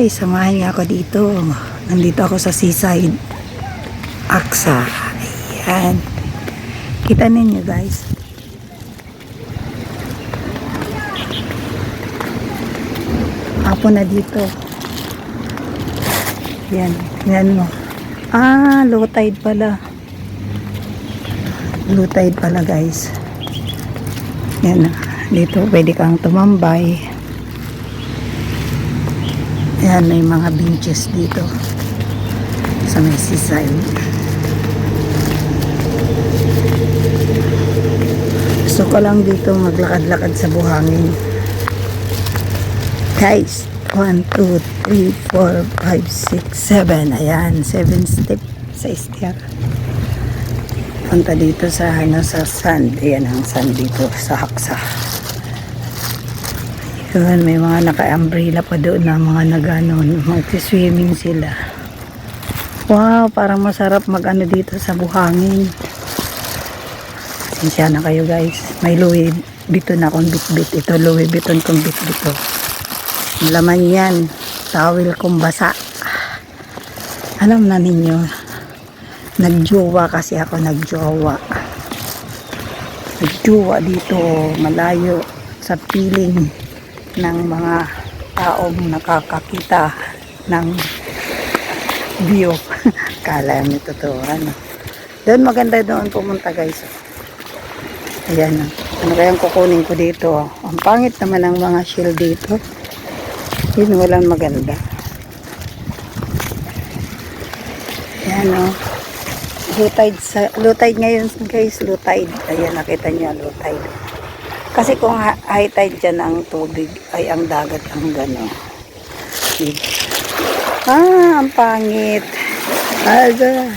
guys, samahan niyo ako dito. Nandito ako sa seaside Aksa. Ayan. Kita ninyo guys. Hapon na dito. Ayan. Ayan mo. Low tide pala. Low tide pala guys. Ayan. Dito pwede kang tumambay. Ayan, may mga benches dito sa may seaside. Gusto ko lang dito maglakad-lakad sa buhangin. Guys, 1, 2, 3, 4, 5, 6, 7. Ayan, 7 step sa stair. Punta dito sa sa sand. Ayan ang sand dito sa Aksa. Yun, may mga naka-umbrella pa doon na mga naganon, mag-swimming sila. Wow, parang masarap mag-ano dito sa buhangin. Sinsya na kayo guys. May Louis Vuitton akong bit-bit. Ito Louis Vuitton kong bit-bit. Laman yan. Towel kong basa. Alam na ninyo, nagjowa kasi ako, nagjowa dito, malayo sa piling ng mga taong nakakakita ng view. Kala nyo totoo, ano. Doon maganda doon pumunta guys. Ayan, ano kayang kukunin ko dito. Ang pangit naman ang mga shell dito. Yun, walang maganda. Ayan o. Low tide ngayon guys, low tide. Ayan, nakita nyo, low tide. Kasi kung high tide dyan ang tubig, ay ang dagat ang gano'n. Ang pangit. Ayan,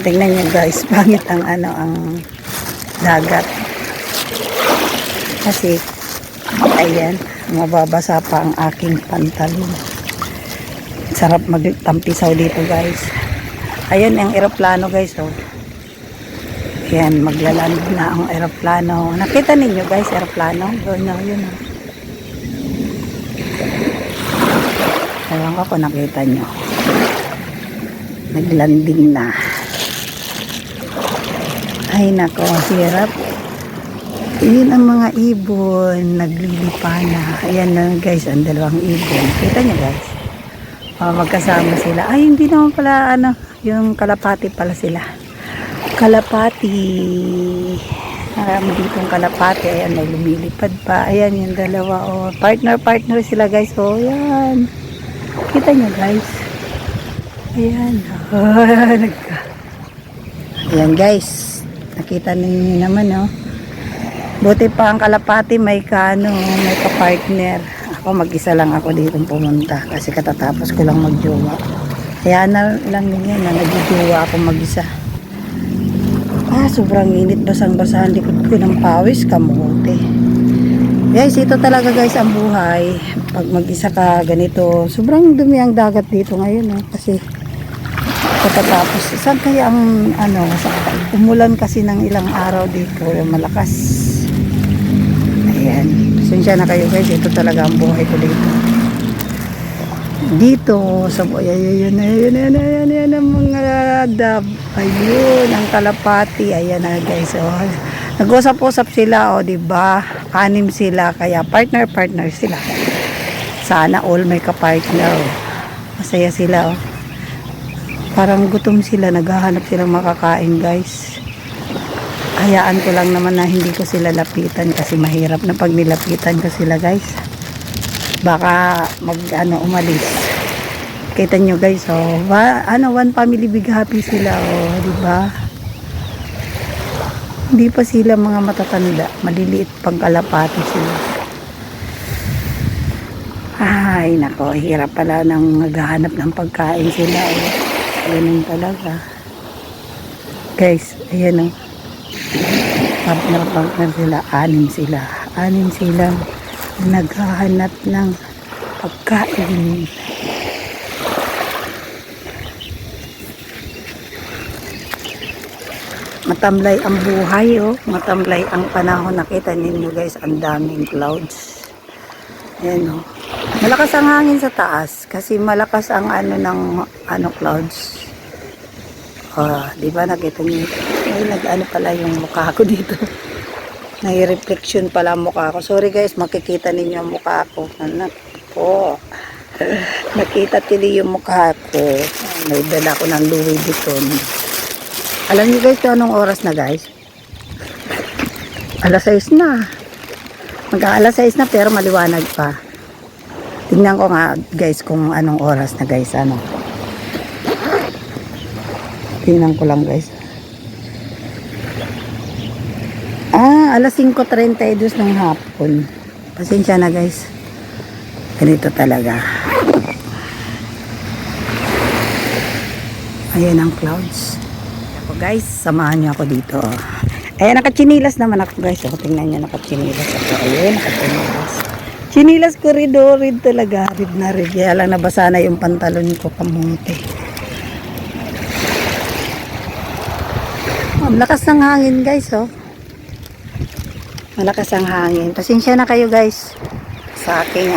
tingnan nyo guys, pangit ang ang dagat. Kasi, ayan, mababasa pa ang aking pantalon. Sarap magtampisaw dito guys. Ayan ang eroplano guys, oh. Ayan, maglaland na ang aeroplano. Nakita ninyo guys, aeroplano? Doon na, yun. Ewan ko kung nakita nyo. Naglanding na. Ay nako, hirap. Yun ang mga ibon. Naglilipa na. Ayan na guys, ang dalawang ibon. Kita nyo guys. Magkasama sila. Ay, hindi naman pala, yung kalapati pala sila. Kalapati. Marami ditong kalapati. Ayan, may lumilipad pa. Ayan, yung dalawa. Oh, partner sila guys. Oh, ayan. Kita nyo guys. Ayan. Ayan guys. Nakita ninyo naman, oh. Buti pa ang kalapati may may ka-partner. Ako, mag-isa lang ako dito pumunta. Kasi katatapos ko lang magjowa. Ayan na lang ninyo na nagjowa ako mag-isa. Sobrang init, basang-basahan likod ko ng pawis, kamote. Guys, ito talaga guys ang buhay. Pag mag-isa ka ganito, sobrang dumi ang dagat dito ngayon, kasi pagkatapos, saan kaya ang umulan kasi ng ilang araw dito, malakas. Ayan, pasensya na kayo guys, ito talaga ang buhay ko dito. Dito sa ayan ang mga dab. Ayun ang kalapati. Ayan na guys, oh. Nag-usap-usap sila, oh, di ba? 6 sila, kaya partner sila. Sana all may ka-partner, oh. Masaya sila, oh. Parang gutom sila, naghahanap silang makakain guys. Hayaan ko lang naman na hindi ko sila lapitan kasi mahirap na pag nilapitan ko sila guys. Baka umalis. Kita nyo guys, oh. One family big happy sila, oh, di ba? Hindi pa sila mga matatanda, maliliit pang kalapati sila. Ay nako, hirap pala nang naghahanap ng pagkain sila, oh. Ganun talaga guys. Ayan, oh. Partner sila, 6 sila naghahanap ng pagkain. Matamlay ang buhay, oh. Matamlay ang panahon. Nakita ninyo guys, ang daming clouds. Ayan, oh. Malakas ang hangin sa taas kasi malakas ang clouds. Di ba nakita niyo? Ay, nag-ano pala yung mukha ko dito. Nai-reflection pala ang mukha ko. Sorry guys, makikita ninyo ang mukha ko. Anak po. Nakita tili yung mukha ko. May dala ko ng Louis Vuitton. Alam niyo guys kung anong oras na guys? Alas 6 na. Mag-aalas 6 na pero maliwanag pa. Tingnan ko nga guys kung anong oras na guys. Tingnan ko lang guys. Alas 5:32 ng hapon. Pasensya na guys. Ganito talaga. Ayan ang clouds. Ako guys, samahan niyo ako dito. Ayan, nakachinilas naman ako guys. Tingnan niyo, nakachinilas ako. Ayan, nakachinilas. Chinilas ko rid talaga. Rid na rid. Kaya lang nabasa na yung pantalon ko kamuti. Ang lakas ng hangin guys, malakas ang hangin. Pasensya na kayo guys sa aking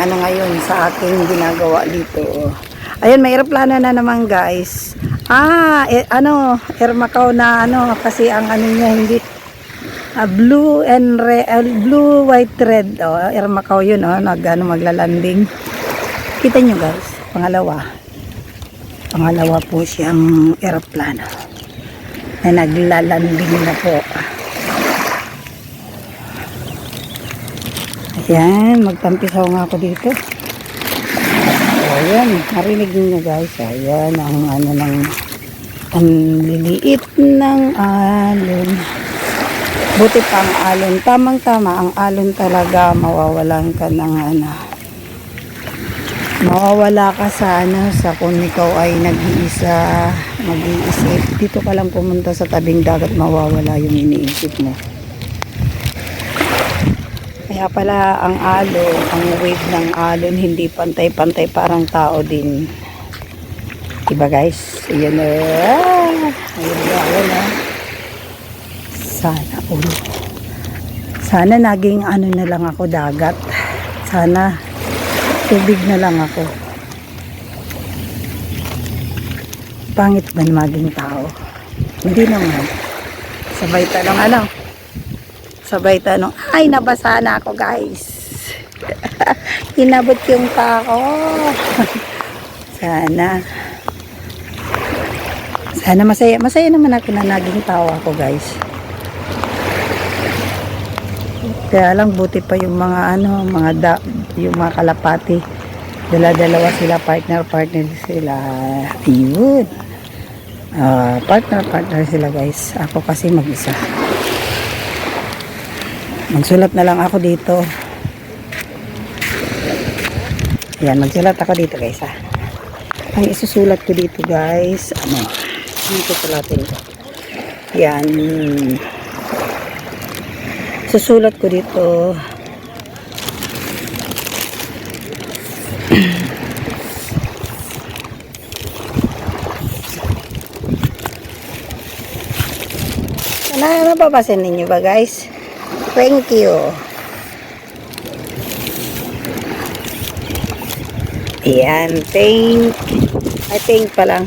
sa aking ginagawa dito. Ayun, may aeroplano na naman guys. Air Macau na kasi ang niya hindi blue and red, blue, white, red. Air Macau yun, maglalanding. Kita nyo guys, pangalawa po siyang aeroplano na naglalanding na po. Ayan, magtampisaw nga ako dito. Ayan, narinig niyo guys. Ayan, ang liliit ng alon. Buti pa ang alon. Tamang-tama, ang alon talaga, mawawalan ka ng mawawala ka sa sa kung ikaw ay mag-iisip. Dito ka lang pumunta sa tabing dagat, mawawala yung iniisip mo. Kaya pala ang wave ng alon hindi pantay-pantay, parang tao din. Diba guys? Ayan na. Ayan. Sana naging na lang ako dagat. Sana tubig na lang ako. Pangit ba maging tao? Hindi naman. Sabay tanong, ay nabasa na ako guys. Inabot yung tako. Sana masaya naman ako na naging tao ako guys. Kaya lang buti pa yung yung mga kalapati. Dala-dalawa sila, partner sila. Ayun. Partner sila guys. Ako kasi mag-isa. Magsulat na lang ako dito. Ayan, magsulat ako dito guys. Ang isusulat ko dito guys, dito sulatin ko. Ayan. Susulat ko dito. Napapasin ninyo ba guys? Thank you. Ayan, I think pa lang.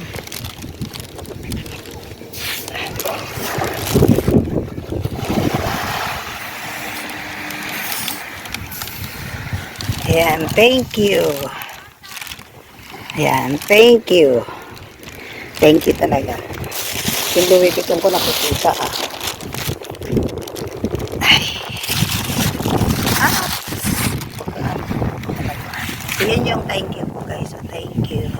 Ayan, thank you. Ayan, thank you. Thank you talaga. Yung Louis Vuitton ko nakikita Yan yung thank you po guys. So, thank you.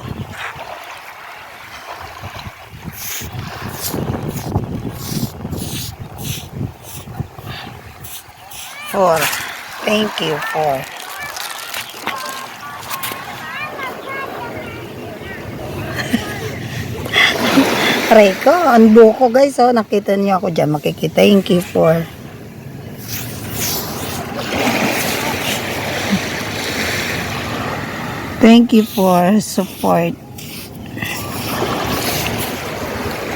Thank you for. Aray ko, ang buko guys. Nakita niyo ako dyan. Makikita. Thank you for. Thank you for support.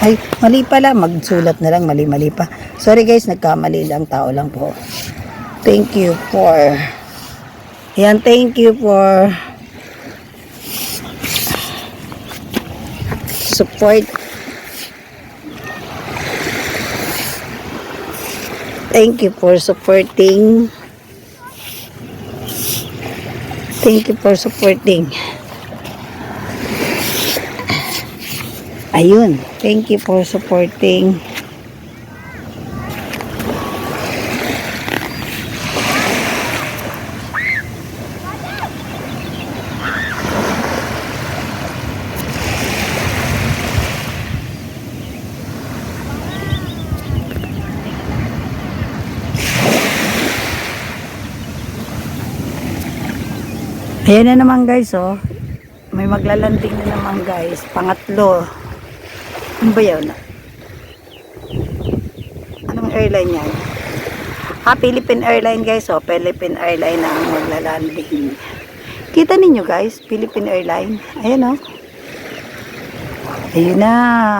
Ay, mali pala. Magsulat na lang. Mali pa. Sorry guys, nagkamali lang. Tao lang po. Thank you for. Ayan, thank you for support. Thank you for supporting. Thank you for supporting. Ayun. Thank you for supporting. Ayan na naman guys, oh. May maglalanding na naman guys. Pangatlo. Ano ba yun? Anong airline yan? Philippine Airline guys, oh. Philippine Airline na ang maglalanding. Kita ninyo guys, Philippine Airline. Ayan, oh. Ayun na,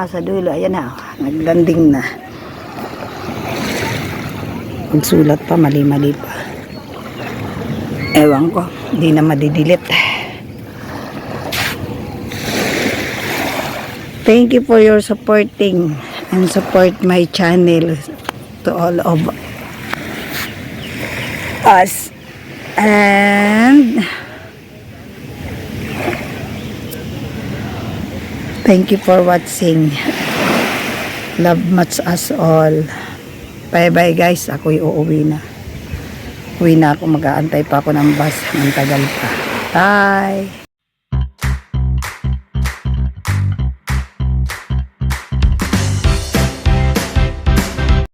sa dulo. Ayan na, oh. Naglanding na. Pagsulat pa, mali-mali pa. Ewan ko, hindi na madidilit. Thank you for your supporting and support my channel to all of us. And thank you for watching. Love much us all. Bye bye guys, ako'y uuwi na. Uwi na ako, mag-aantay pa ako ng bus. Ang tagal pa. Bye!